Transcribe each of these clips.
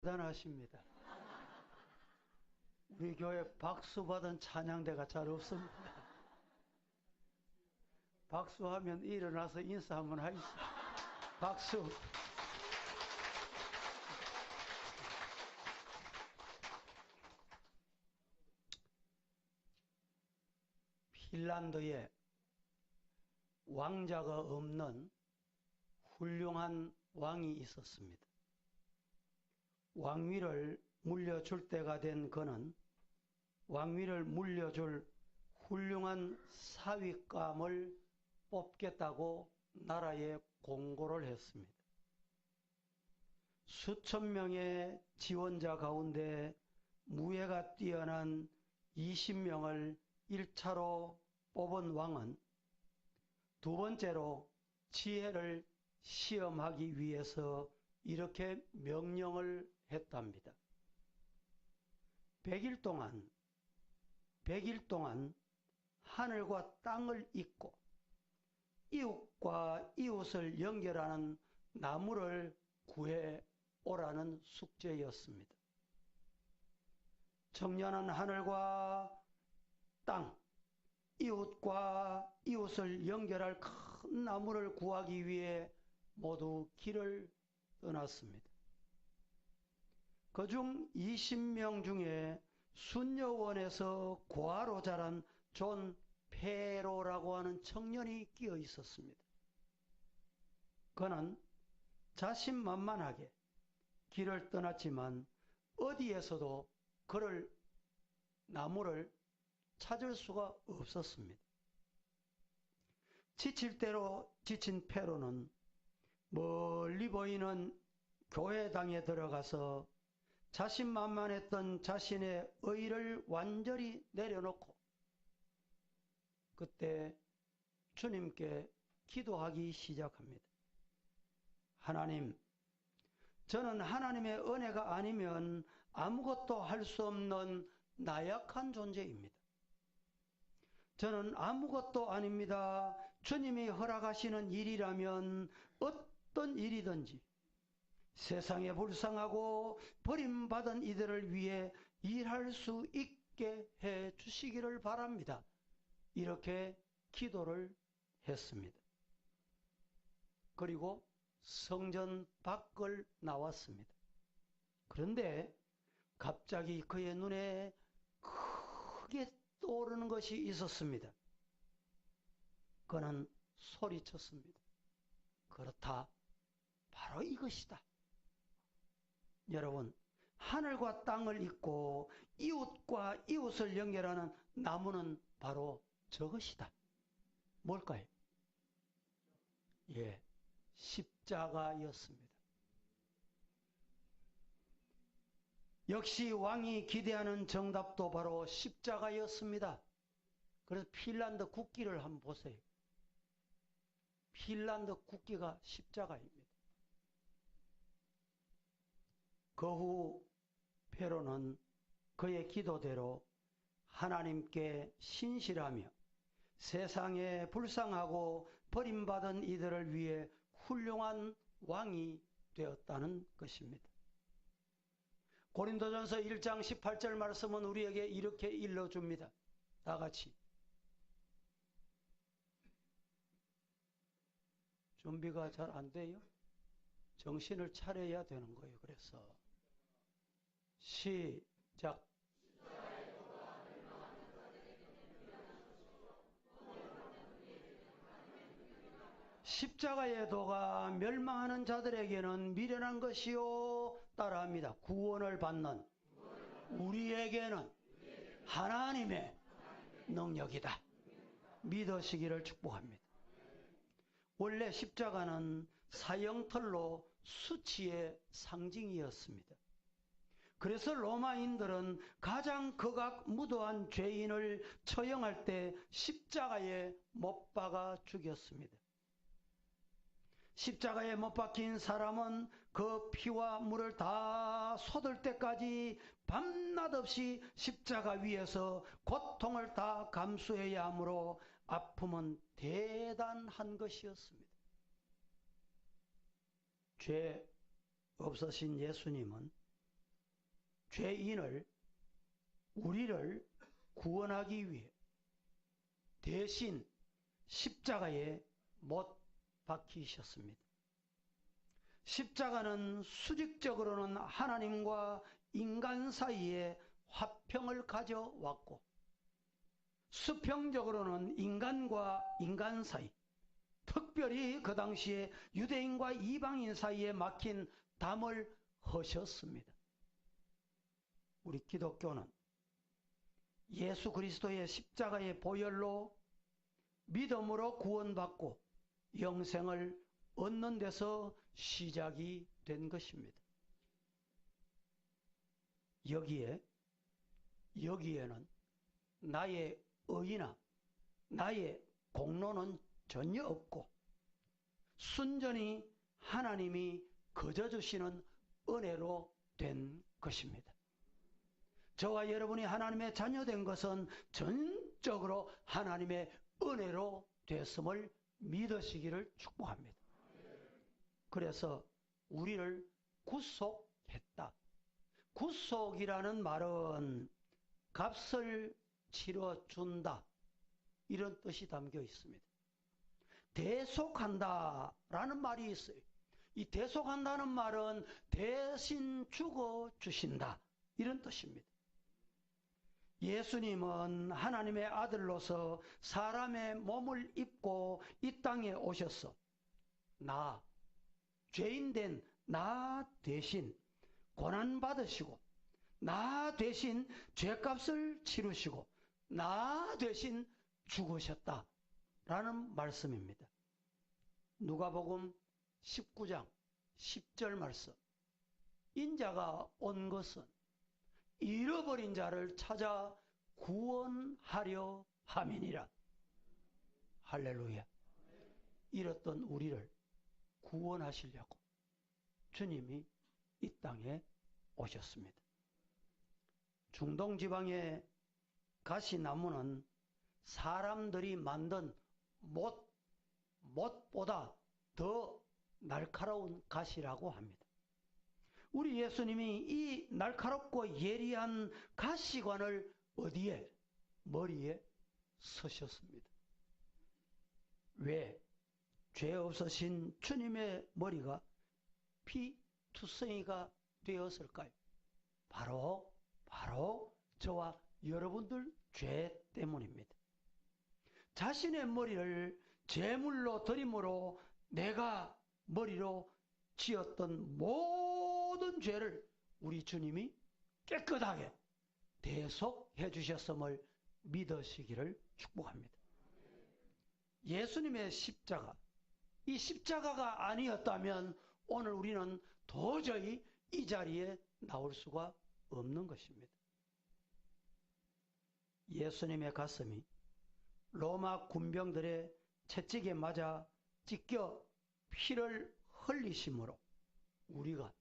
대단하십니다. 우리 교회 박수 받은 찬양대가 잘 없습니다. 박수하면 일어나서 인사 한번 하겠습니다. 박수. 핀란드에 왕자가 없는 훌륭한 왕이 있었습니다. 왕위를 물려줄 때가 된 그는 왕위를 물려줄 훌륭한 사위감을 뽑겠다고 나라에 공고를 했습니다. 수천 명의 지원자 가운데 무예가 뛰어난 20명을 1차로 뽑은 왕은 두 번째로 지혜를 시험하기 위해서 이렇게 명령을 했답니다. 100일 동안 하늘과 땅을 잇고 이웃과 이웃을 연결하는 나무를 구해 오라는 숙제였습니다. 청년은 하늘과 땅, 이웃과 이웃을 연결할 큰 나무를 구하기 위해 모두 길을 떠났습니다. 그중 20명 중에 순여원에서 고아로 자란 존 페로라고 하는 청년이 끼어 있었습니다. 그는 자신만만하게 길을 떠났지만 어디에서도 그를 나무를 찾을 수가 없었습니다. 지칠 대로 지친 페로는 멀리 보이는 교회당에 들어가서 자신만만했던 자신의 의의를 완전히 내려놓고 그때 주님께 기도하기 시작합니다. 하나님, 저는 하나님의 은혜가 아니면 아무것도 할 수 없는 나약한 존재입니다. 저는 아무것도 아닙니다. 주님이 허락하시는 일이라면 어떤 일이든지 세상에 불쌍하고 버림받은 이들을 위해 일할 수 있게 해 주시기를 바랍니다. 이렇게 기도를 했습니다. 그리고 성전 밖을 나왔습니다. 그런데 갑자기 그의 눈에 크게 떠오르는 것이 있었습니다. 그는 소리쳤습니다. 그렇다. 바로 이것이다. 여러분, 하늘과 땅을 잇고 이웃과 이웃을 연결하는 나무는 바로 저것이다. 뭘까요? 예, 십자가였습니다. 역시 왕이 기대하는 정답도 바로 십자가였습니다. 그래서 핀란드 국기를 한번 보세요. 핀란드 국기가 십자가입니다. 그 후 페로는 그의 기도대로 하나님께 신실하며 세상에 불쌍하고 버림받은 이들을 위해 훌륭한 왕이 되었다는 것입니다. 고린도전서 1장 18절 말씀은 우리에게 이렇게 일러줍니다. 다 같이. 준비가 잘 안 돼요? 정신을 차려야 되는 거예요. 그래서 시작. 십자가의 도가 멸망하는 자들에게는 미련한 것이요. 따라합니다. 구원을 받는 우리에게는 하나님의 능력이다. 믿으시기를 축복합니다. 원래 십자가는 사형털로 수치의 상징이었습니다. 그래서 로마인들은 가장 극악무도한 죄인을 처형할 때 십자가에 못 박아 죽였습니다. 십자가에 못 박힌 사람은 그 피와 물을 다 쏟을 때까지 밤낮 없이 십자가 위에서 고통을 다 감수해야 하므로 아픔은 대단한 것이었습니다. 죄 없으신 예수님은 죄인을, 우리를 구원하기 위해 대신 십자가에 못 박히셨습니다. 십자가는 수직적으로는 하나님과 인간 사이에 화평을 가져왔고, 수평적으로는 인간과 인간 사이, 특별히 그 당시에 유대인과 이방인 사이에 막힌 담을 허셨습니다. 우리 기독교는 예수 그리스도의 십자가의 보혈로 믿음으로 구원받고 영생을 얻는 데서 시작이 된 것입니다. 여기에는 나의 의나 나의 공로는 전혀 없고 순전히 하나님이 거저주시는 은혜로 된 것입니다. 저와 여러분이 하나님의 자녀된 것은 전적으로 하나님의 은혜로 됐음을 믿으시기를 축복합니다. 그래서 우리를 구속했다. 구속이라는 말은 값을 치러준다, 이런 뜻이 담겨 있습니다. 대속한다라는 말이 있어요. 이 대속한다는 말은 대신 죽어주신다, 이런 뜻입니다. 예수님은 하나님의 아들로서 사람의 몸을 입고 이 땅에 오셔서 죄인된 나 대신 고난받으시고, 나 대신 죄값을 치르시고, 나 대신 죽으셨다라는 말씀입니다. 누가복음 19장 10절 말씀. 인자가 온 것은 잃어버린 자를 찾아 구원하려 함이니라. 할렐루야. 잃었던 우리를 구원하시려고 주님이 이 땅에 오셨습니다. 중동 지방의 가시나무는 사람들이 만든 못보다 더 날카로운 가시라고 합니다. 우리 예수님이 이 날카롭고 예리한 가시관을 어디에? 머리에 쓰셨습니다. 왜? 죄 없으신 주님의 머리가 피투성이가 되었을까요? 바로 저와 여러분들 죄 때문입니다. 자신의 머리를 제물로 드림으로 내가 머리로 지었던 모든 죄를 우리 주님이 깨끗하게 대속해 주셨음을 믿으시기를 축복합니다. 예수님의 십자가, 이 십자가가 아니었다면 오늘 우리는 도저히 이 자리에 나올 수가 없는 것입니다. 예수님의 가슴이 로마 군병들의 채찍에 맞아 찢겨 피를 흘리심으로 우리가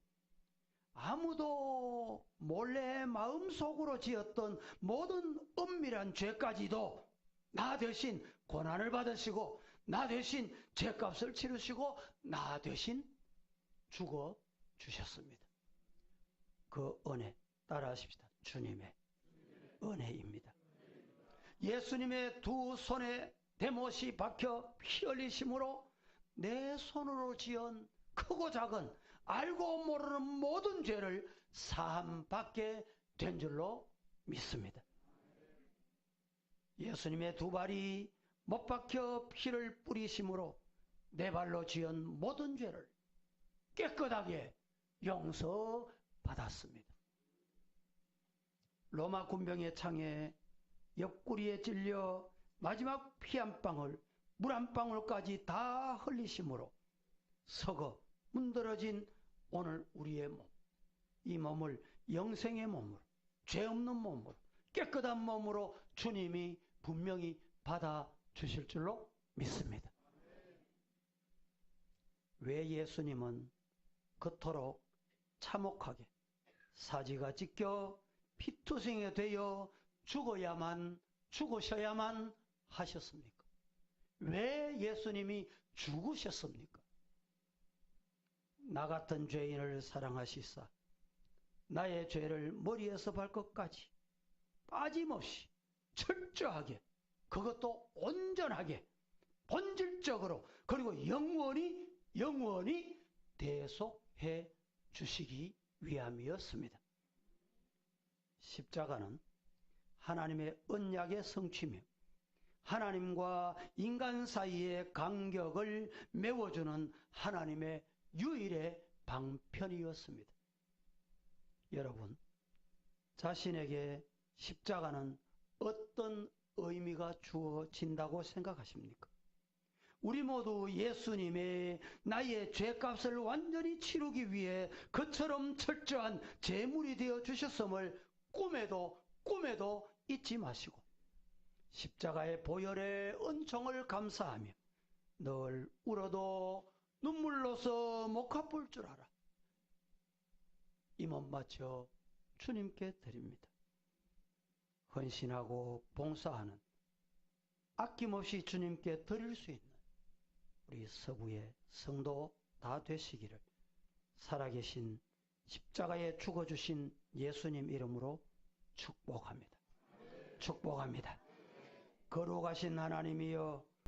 아무도 몰래 마음속으로 지었던 모든 은밀한 죄까지도 나 대신 고난을 받으시고, 나 대신 죄값을 치르시고, 나 대신 죽어 주셨습니다. 그 은혜 따라하십시다. 주님의 은혜입니다. 예수님의 두 손에 대못이 박혀 피 흘리심으로 내 손으로 지은 크고 작은 알고 모르는 모든 죄를 사함받게 된 줄로 믿습니다. 예수님의 두 발이 못 박혀 피를 뿌리심으로 내 발로 지은 모든 죄를 깨끗하게 용서받았습니다. 로마 군병의 창에 옆구리에 찔려 마지막 피 한 방울, 물 한 방울까지 다 흘리심으로 썩어 문드러진 오늘 우리의 몸, 이 몸을 영생의 몸으로, 죄 없는 몸으로, 깨끗한 몸으로 주님이 분명히 받아 주실 줄로 믿습니다. 왜 예수님은 그토록 참혹하게 사지가 찢겨 피투성이가 되어 죽으셔야만 하셨습니까? 왜 예수님이 죽으셨습니까? 나 같은 죄인을 사랑하시사 나의 죄를 머리에서 발끝까지 빠짐없이 철저하게, 그것도 온전하게, 본질적으로, 그리고 영원히 대속해 주시기 위함이었습니다. 십자가는 하나님의 언약의 성취며 하나님과 인간 사이의 간격을 메워주는 하나님의 유일의 방편이었습니다. 여러분, 자신에게 십자가는 어떤 의미가 주어진다고 생각하십니까? 우리 모두 예수님의 나의 죄값을 완전히 치르기 위해 그처럼 철저한 제물이 되어 주셨음을 꿈에도 잊지 마시고 십자가의 보혈의 은총을 감사하며 늘 울어도 눈물로서 못 갚을 줄 알아 이 몸 바쳐 주님께 드립니다. 헌신하고 봉사하는, 아낌없이 주님께 드릴 수 있는 우리 서구의 성도 다 되시기를 살아계신 십자가에 죽어주신 예수님 이름으로 축복합니다. 축복합니다. 거룩하신 하나님이여,